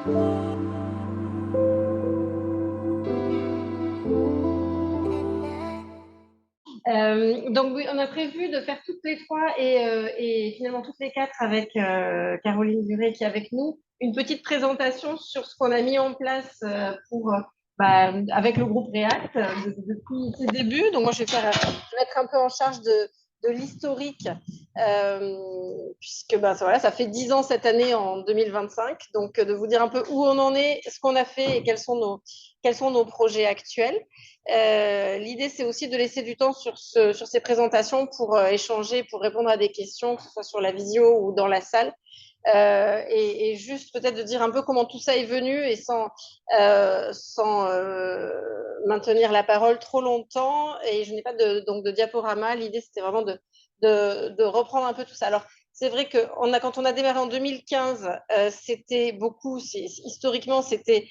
Donc oui, on a prévu de faire toutes les trois et finalement toutes les quatre avec Caroline Duré qui est avec nous, une petite présentation sur ce qu'on a mis en place avec le groupe React depuis ses débuts. Donc moi je vais être un peu en charge de l'historique puisque voilà, ça fait 10 ans cette année en 2025. Donc de vous dire un peu où on en est, ce qu'on a fait et quels sont nos projets actuels. L'idée, c'est aussi de laisser du temps sur ces présentations pour échanger, pour répondre à des questions, que ce soit sur la visio ou dans la salle. Et juste peut-être de dire un peu comment tout ça est venu et sans maintenir la parole trop longtemps. Et je n'ai pas donc de diaporama. L'idée, c'était vraiment de reprendre un peu tout ça. Alors, c'est vrai que quand on a démarré en 2015, c'était beaucoup, historiquement, c'était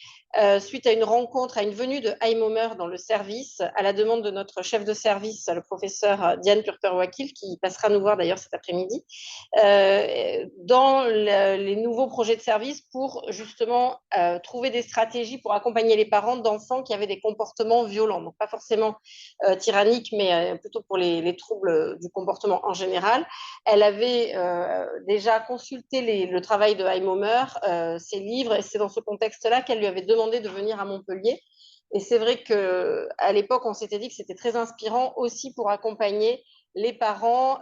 suite à une rencontre, à une venue de Heimomer dans le service, à la demande de notre chef de service, le professeur Diane Purter-Wakil, qui passera nous voir d'ailleurs cet après-midi, dans les nouveaux projets de service pour justement trouver des stratégies pour accompagner les parents d'enfants qui avaient des comportements violents. Donc pas forcément tyranniques, mais plutôt pour les troubles du comportement en général. Elle avait déjà consulté le travail de Heimomer, ses livres, et c'est dans ce contexte-là qu'elle lui avait demandé de venir à Montpellier. Et c'est vrai qu'à l'époque, on s'était dit que c'était très inspirant aussi pour accompagner les parents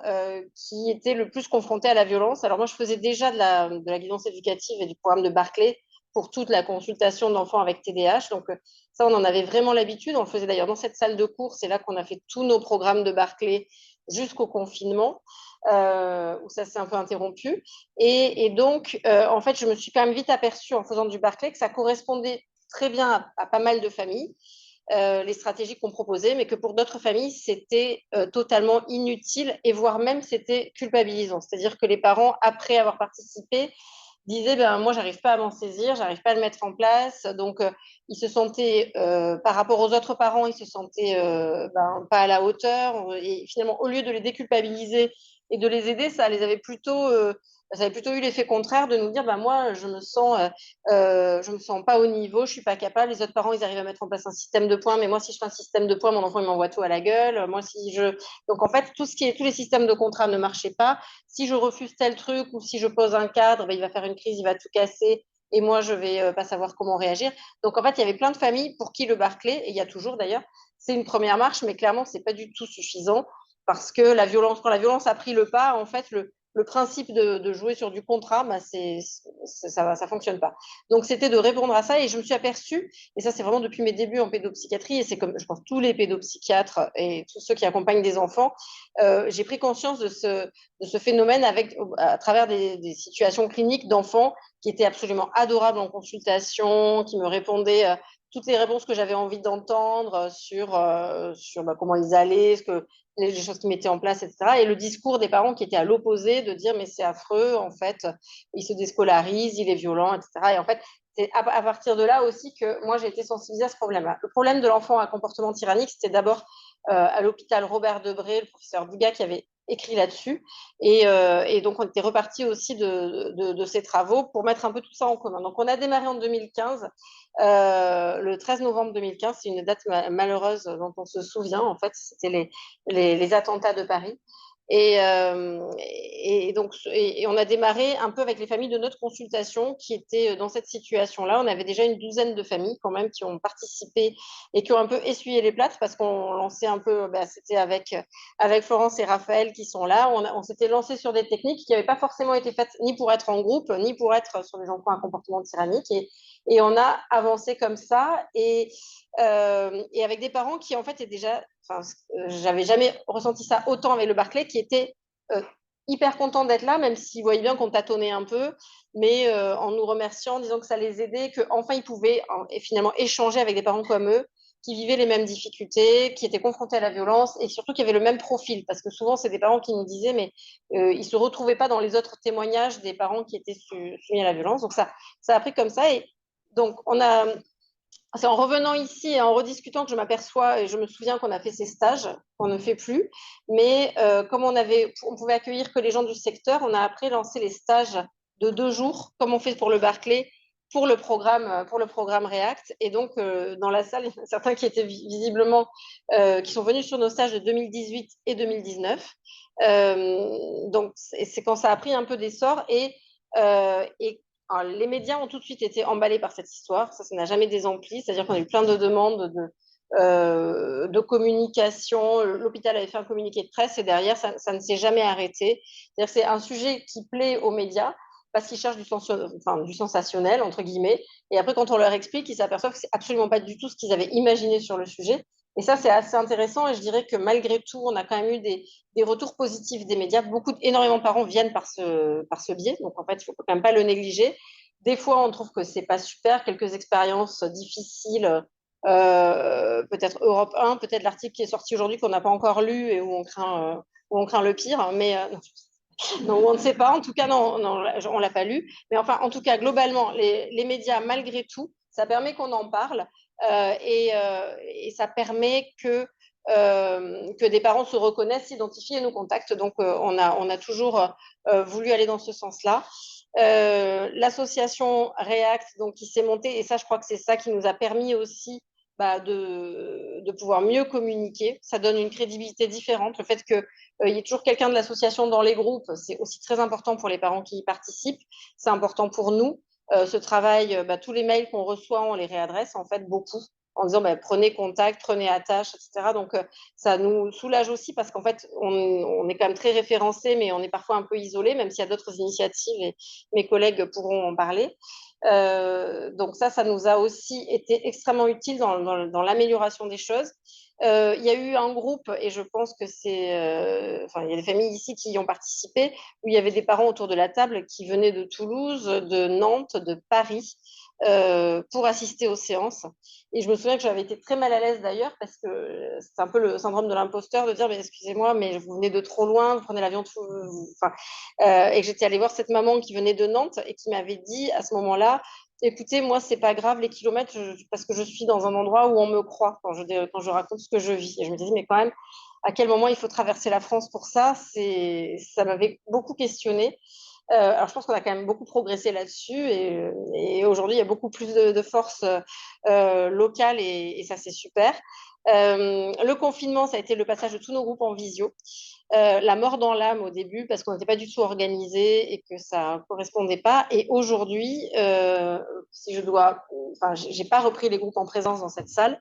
qui étaient le plus confrontés à la violence. Alors moi, je faisais déjà de la guidance éducative et du programme de Barclay pour toute la consultation d'enfants avec TDAH. Donc ça, on en avait vraiment l'habitude. On le faisait d'ailleurs dans cette salle de cours. C'est là qu'on a fait tous nos programmes de Barclay jusqu'au confinement, où ça s'est un peu interrompu. Et donc, en fait, je me suis quand même vite aperçue en faisant du Barclay que ça correspondait très bien à pas mal de familles, les stratégies qu'on proposait, mais que pour d'autres familles, c'était totalement inutile et voire même c'était culpabilisant. C'est-à-dire que les parents, après avoir participé, disaient ben, moi, j'arrive pas à m'en saisir, j'arrive pas à le mettre en place. Donc, ils se sentaient, par rapport aux autres parents, ils se sentaient pas à la hauteur. Et finalement, au lieu de les déculpabiliser et de les aider, ça avait plutôt eu l'effet contraire de nous dire ben, moi, je me sens pas au niveau, je suis pas capable. Les autres parents, ils arrivent à mettre en place un système de points, mais moi, si je fais un système de points, mon enfant, il m'envoie tout à la gueule. Moi, si je... Donc, en fait, tous les systèmes de contrat ne marchaient pas. Si je refuse tel truc ou si je pose un cadre, ben, il va faire une crise, il va tout casser et moi, je vais pas savoir comment réagir. Donc, en fait, il y avait plein de familles pour qui le Barclay, et il y a toujours d'ailleurs, c'est une première marche, mais clairement, c'est pas du tout suffisant parce que quand la violence a pris le pas, en fait, le principe de jouer sur du contrat, bah ça fonctionne pas. Donc, c'était de répondre à ça et je me suis aperçue, et ça, c'est vraiment depuis mes débuts en pédopsychiatrie, et c'est comme, je pense, tous les pédopsychiatres et tous ceux qui accompagnent des enfants, j'ai pris conscience de ce phénomène à travers des situations cliniques d'enfants qui étaient absolument adorables en consultation, qui me répondaient toutes les réponses que j'avais envie d'entendre sur comment ils allaient, les choses qu'ils mettaient en place, etc. Et le discours des parents qui était à l'opposé, de dire mais c'est affreux, en fait, il se déscolarise, il est violent, etc. Et en fait, c'est à partir de là aussi que moi j'ai été sensibilisée à ce problème-là. Le problème de l'enfant à comportement tyrannique, c'était d'abord à l'hôpital Robert Debré, le professeur Dugas qui avait écrit là-dessus. Et donc, on était reparti aussi de ces travaux pour mettre un peu tout ça en commun. Donc, on a démarré en 2015, le 13 novembre 2015. C'est une date malheureuse dont on se souvient. En fait, c'était les attentats de Paris. Et on a démarré un peu avec les familles de notre consultation qui étaient dans cette situation-là. On avait déjà une douzaine de familles quand même qui ont participé et qui ont un peu essuyé les plâtres parce qu'on lançait un peu, c'était avec Florence et Raphaël qui sont là. On s'était lancé sur des techniques qui n'avaient pas forcément été faites ni pour être en groupe, ni pour être sur des enfants à comportement tyrannique. Et on a avancé comme ça et avec des parents qui en fait étaient déjà, enfin, j'avais jamais ressenti ça autant avec le Barclay, qui étaient hyper contents d'être là, même s'ils voyaient bien qu'on tâtonnait un peu, mais en nous remerciant, en disant que ça les aidait, qu'enfin ils pouvaient finalement échanger avec des parents comme eux, qui vivaient les mêmes difficultés, qui étaient confrontés à la violence et surtout qui avaient le même profil. Parce que souvent, c'est des parents qui nous disaient, mais ils ne se retrouvaient pas dans les autres témoignages des parents qui étaient soumis à la violence. Donc ça a pris comme ça. Et donc, c'est en revenant ici et en rediscutant que je m'aperçois et je me souviens qu'on a fait ces stages, qu'on ne fait plus. Mais comme on pouvait accueillir que les gens du secteur, on a après lancé les stages de 2 jours, comme on fait pour le Barclay, pour le programme React. Et donc, dans la salle, il y en a certains qui étaient visiblement, qui sont venus sur nos stages de 2018 et 2019. Donc, c'est quand ça a pris un peu d'essor. Alors, les médias ont tout de suite été emballés par cette histoire. Ça n'a jamais désempli. C'est-à-dire qu'on a eu plein de demandes de communication. L'hôpital avait fait un communiqué de presse et derrière, ça ne s'est jamais arrêté. C'est-à-dire que c'est un sujet qui plaît aux médias parce qu'ils cherchent du sensationnel, entre guillemets. Et après, quand on leur explique, ils s'aperçoivent que c'est absolument pas du tout ce qu'ils avaient imaginé sur le sujet. Et ça, c'est assez intéressant. Et je dirais que malgré tout, on a quand même eu des retours positifs des médias. Énormément de parents viennent par ce biais. Donc, en fait, il ne faut quand même pas le négliger. Des fois, on trouve que c'est pas super. Quelques expériences difficiles. Peut-être Europe 1, peut-être l'article qui est sorti aujourd'hui qu'on n'a pas encore lu et où on craint le pire. Mais non, on ne sait pas. En tout cas, non, on ne l'a pas lu. Mais enfin, en tout cas, globalement, les médias, malgré tout, ça permet qu'on en parle et ça permet que des parents se reconnaissent, s'identifient et nous contactent. Donc, on a toujours voulu aller dans ce sens-là. L'association React, donc, qui s'est montée, et ça, je crois que c'est ça qui nous a permis aussi de pouvoir mieux communiquer. Ça donne une crédibilité différente. Le fait qu'il y ait toujours quelqu'un de l'association dans les groupes, c'est aussi très important pour les parents qui y participent. C'est important pour nous. Ce travail, tous les mails qu'on reçoit, on les réadresse en fait beaucoup en disant prenez contact, prenez attache, etc. Donc ça nous soulage aussi parce qu'en fait on est quand même très référencé, mais on est parfois un peu isolé, même s'il y a d'autres initiatives et mes collègues pourront en parler. Donc ça nous a aussi été extrêmement utile dans l'amélioration des choses. Il y a eu un groupe, et je pense que il y a des familles ici qui y ont participé, où il y avait des parents autour de la table qui venaient de Toulouse, de Nantes, de Paris, pour assister aux séances. Et je me souviens que j'avais été très mal à l'aise d'ailleurs, parce que c'est un peu le syndrome de l'imposteur de dire, mais excusez-moi, mais vous venez de trop loin, vous prenez l'avion et que j'étais allée voir cette maman qui venait de Nantes et qui m'avait dit à ce moment-là, écoutez, moi, c'est pas grave les kilomètres parce que je suis dans un endroit où on me croit quand je raconte ce que je vis. Et je me disais, mais quand même, à quel moment il faut traverser la France pour ça? Ça m'avait beaucoup questionné. Alors, je pense qu'on a quand même beaucoup progressé là-dessus et aujourd'hui, il y a beaucoup plus de force locale et ça, c'est super. Le confinement, ça a été le passage de tous nos groupes en visio. La mort dans l'âme au début parce qu'on n'était pas du tout organisé et que ça ne correspondait pas. Et aujourd'hui, si je dois, enfin, j'ai pas repris les groupes en présence dans cette salle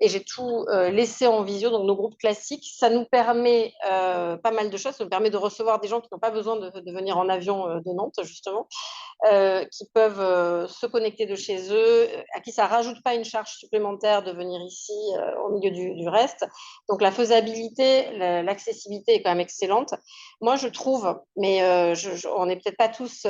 et j'ai tout laissé en visio, donc nos groupes classiques. Ça nous permet pas mal de choses. Ça nous permet de recevoir des gens qui n'ont pas besoin de venir en avion de Nantes, justement, qui peuvent se connecter de chez eux, à qui ça rajoute pas une charge supplémentaire de venir ici au milieu du reste. Donc la faisabilité, l'accessibilité est quand même excellente. Moi, je trouve, mais on n'est peut-être pas tous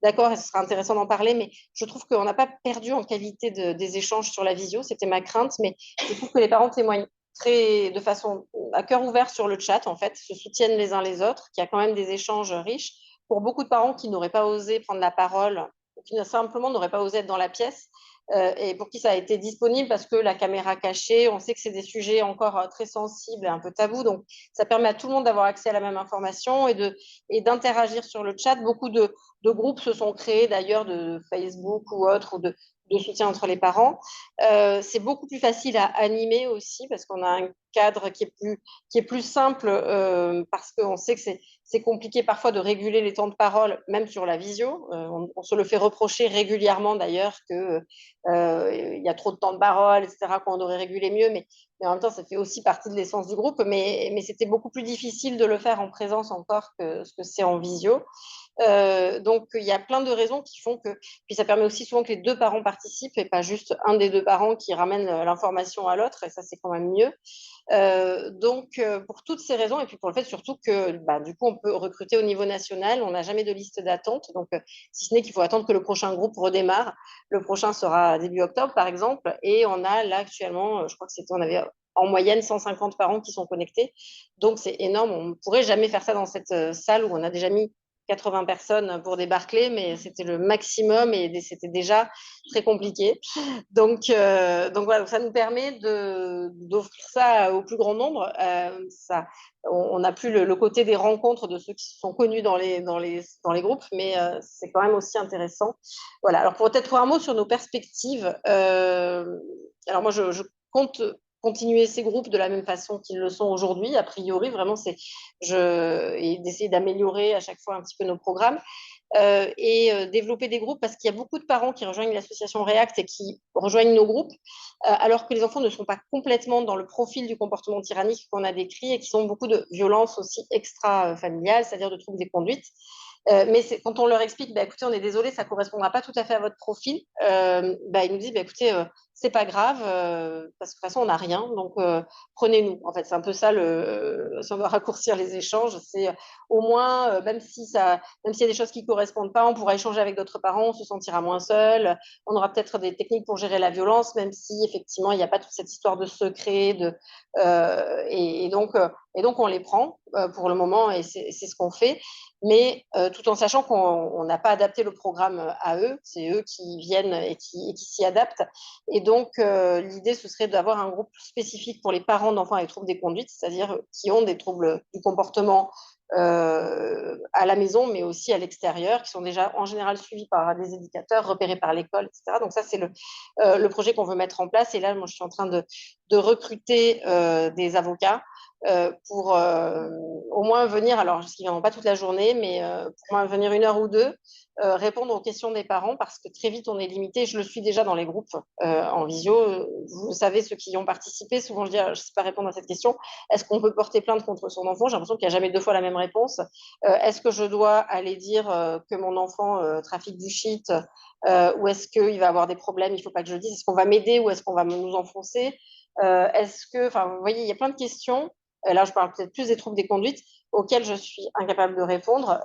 d'accord et ce sera intéressant d'en parler, mais je trouve qu'on n'a pas perdu en qualité des échanges sur la visio. C'était ma crainte, mais je trouve que les parents témoignent de façon à cœur ouvert sur le chat, en fait, se soutiennent les uns les autres, qu'il y a quand même des échanges riches pour beaucoup de parents qui n'auraient pas osé prendre la parole, ou qui simplement n'auraient pas osé être dans la pièce, et pour qui ça a été disponible parce que la caméra cachée, on sait que c'est des sujets encore très sensibles et un peu tabous, donc ça permet à tout le monde d'avoir accès à la même information et d'interagir sur le chat. Beaucoup de groupes se sont créés d'ailleurs de Facebook ou autres, ou de soutien entre les parents. C'est beaucoup plus facile à animer aussi parce qu'on a un cadre qui est plus simple parce qu'on sait que c'est compliqué parfois de réguler les temps de parole, même sur la visio. On se le fait reprocher régulièrement d'ailleurs qu'il y a trop de temps de parole, etc., qu'on devrait réguler mieux, mais en même temps, ça fait aussi partie de l'essence du groupe. Mais c'était beaucoup plus difficile de le faire en présence encore que ce que c'est en visio. Donc, il y a plein de raisons qui font que. Puis, ça permet aussi souvent que les deux parents participent et pas juste un des deux parents qui ramène l'information à l'autre, et ça, c'est quand même mieux. Donc, pour toutes ces raisons, et puis pour le fait surtout que du coup, on peut recruter au niveau national, on n'a jamais de liste d'attente, donc si ce n'est qu'il faut attendre que le prochain groupe redémarre. Le prochain sera début octobre, par exemple, et on a là actuellement, je crois que on avait en moyenne 150 parents qui sont connectés, donc c'est énorme. On ne pourrait jamais faire ça dans cette salle où on a déjà mis 80 personnes pour débarquer, mais c'était le maximum et c'était déjà très compliqué. Donc voilà, ça nous permet d'offrir ça au plus grand nombre. On n'a plus le côté des rencontres de ceux qui sont connus dans les groupes, mais c'est quand même aussi intéressant. Voilà, alors peut-être pour un mot sur nos perspectives, alors moi je compte continuer ces groupes de la même façon qu'ils le sont aujourd'hui, a priori, vraiment, et d'essayer d'améliorer à chaque fois un petit peu nos programmes. Développer des groupes parce qu'il y a beaucoup de parents qui rejoignent l'association React et qui rejoignent nos groupes, alors que les enfants ne sont pas complètement dans le profil du comportement tyrannique qu'on a décrit et qui sont beaucoup de violences aussi extra-familiales, c'est-à-dire de troubles des conduites. Mais quand on leur explique, bah, écoutez, on est désolé, ça ne correspondra pas tout à fait à votre profil, ils nous disent, bah, écoutez, c'est pas grave, parce que de toute façon, on n'a rien, donc prenez-nous. En fait, c'est un peu ça, si on veut raccourcir les échanges, c'est au moins, même s'il y a des choses qui ne correspondent pas, on pourra échanger avec d'autres parents, on se sentira moins seul, on aura peut-être des techniques pour gérer la violence, même si effectivement, il n'y a pas toute cette histoire de secret, et donc, on les prend pour le moment, et c'est ce qu'on fait. Mais tout en sachant qu'on n'a pas adapté le programme à eux, c'est eux qui viennent et qui s'y adaptent. Et donc, l'idée, ce serait d'avoir un groupe spécifique pour les parents d'enfants avec troubles des conduites, c'est-à-dire qui ont des troubles du comportement à la maison, mais aussi à l'extérieur, qui sont déjà en général suivis par des éducateurs, repérés par l'école, etc. Donc ça, c'est le projet qu'on veut mettre en place. Et là, moi, je suis en train de recruter des avocats pour au moins venir, alors je ne viendront pas toute la journée, mais pour moins venir 1 heure ou deux, répondre aux questions des parents, parce que très vite on est limité. Je le suis déjà dans les groupes en visio. Vous savez, ceux qui y ont participé, souvent je dis, je ne sais pas répondre à cette question. Est-ce qu'on peut porter plainte contre son enfant? J'ai l'impression qu'il n'y a jamais 2 fois la même réponse. Est-ce que je dois aller dire que mon enfant trafique du shit, ou est-ce qu'il va avoir des problèmes? Il ne faut pas que je le dise. Est-ce qu'on va m'aider ou est-ce qu'on va nous enfoncer? Enfin, vous voyez, il y a plein de questions. Là, je parle peut-être plus des troubles des conduites auxquels je suis incapable de répondre.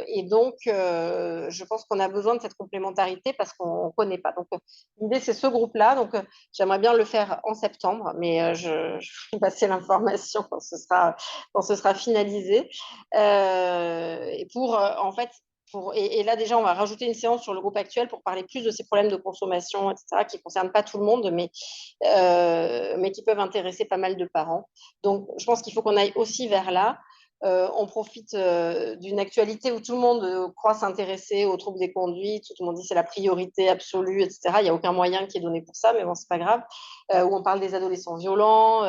Et donc, je pense qu'on a besoin de cette complémentarité parce qu'on ne connaît pas. Donc, l'idée, c'est ce groupe-là. Donc, j'aimerais bien le faire en septembre, mais je vais passer l'information quand ce sera finalisé. Et en fait, et là, déjà, on va rajouter une séance sur le groupe actuel pour parler plus de ces problèmes de consommation, etc., qui ne concernent pas tout le monde, mais qui peuvent intéresser pas mal de parents. Donc, je pense qu'il faut qu'on aille aussi vers là. On profite d'une actualité où tout le monde croit s'intéresser aux troubles des conduites, où tout le monde dit que c'est la priorité absolue, etc. Il n'y a aucun moyen qui est donné pour ça, mais bon, c'est pas grave. Où on parle des adolescents violents.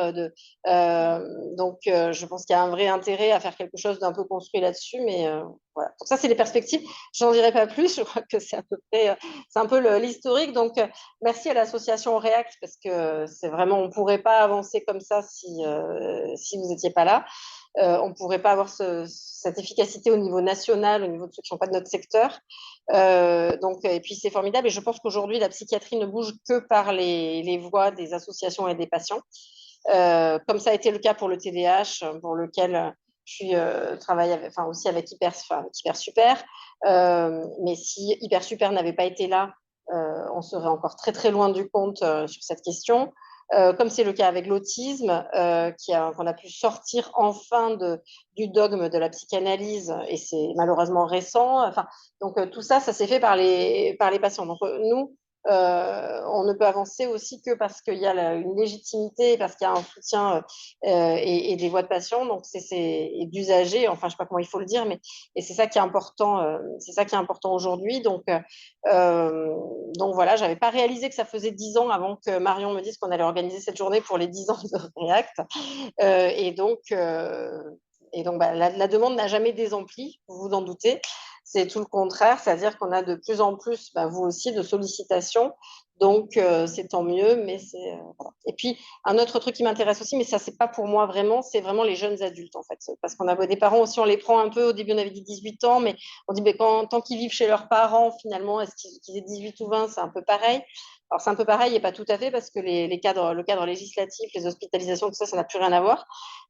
Je pense qu'il y a un vrai intérêt à faire quelque chose d'un peu construit là-dessus, mais voilà. Donc ça, c'est les perspectives. J'en dirai pas plus. Je crois que c'est à peu près, c'est un peu l'historique. Donc, merci à l'association React parce que c'est vraiment, on ne pourrait pas avancer comme ça si vous n'étiez pas là. On ne pourrait pas avoir cette efficacité au niveau national, au niveau de ceux qui ne sont pas de notre secteur. Et puis c'est formidable. Et je pense qu'aujourd'hui, la psychiatrie ne bouge que par les voix des associations et des patients. Comme ça a été le cas pour le TDAH, pour lequel je travaille aussi avec Hyper Super. Mais si Hyper Super n'avait pas été là, on serait encore très très loin du compte sur cette question. Comme c'est le cas avec l'autisme, qu'on a pu sortir enfin du dogme de la psychanalyse, et c'est malheureusement récent. Enfin, donc tout ça, ça s'est fait par les patients. Donc nous, on ne peut avancer aussi que parce qu'il y a une légitimité, parce qu'il y a un soutien et des voix de patients, donc et d'usagers. Enfin, je ne sais pas comment il faut le dire, mais et c'est ça qui est important. C'est ça qui est important aujourd'hui. Donc voilà, j'avais pas réalisé que ça faisait 10 ans avant que Marion me dise qu'on allait organiser cette journée pour les 10 ans de React. La demande n'a jamais désempli, vous vous en doutez. C'est tout le contraire, c'est-à-dire qu'on a de plus en plus, vous aussi, de sollicitations. Donc, c'est tant mieux. Voilà. Et puis, un autre truc qui m'intéresse aussi, mais ça, c'est pas pour moi vraiment, c'est vraiment les jeunes adultes, en fait. Parce qu'on a des parents aussi, on les prend un peu. Au début, on avait dit 18 ans, mais on dit, tant qu'ils vivent chez leurs parents, finalement, est-ce qu'ils aient 18 ou 20, c'est un peu pareil. Alors, c'est un peu pareil et pas tout à fait parce que le cadre législatif, les hospitalisations, tout ça, ça n'a plus rien à voir.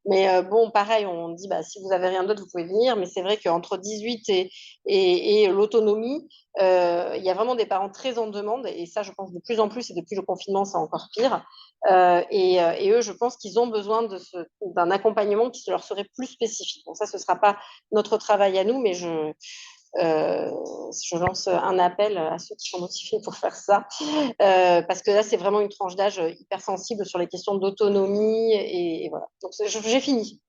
Mais bon, pareil, on dit, si vous avez rien d'autre, vous pouvez venir. Mais c'est vrai qu'entre 18 et l'autonomie, il y a vraiment des parents très en demande. Et ça, je pense de plus en plus, et depuis le confinement, c'est encore pire. Et eux, je pense qu'ils ont besoin d'un accompagnement qui leur serait plus spécifique. Bon, ça, ce ne sera pas notre travail à nous, mais je lance un appel à ceux qui sont motivés pour faire ça, parce que là, c'est vraiment une tranche d'âge hyper sensible sur les questions d'autonomie, et voilà. Donc, j'ai fini.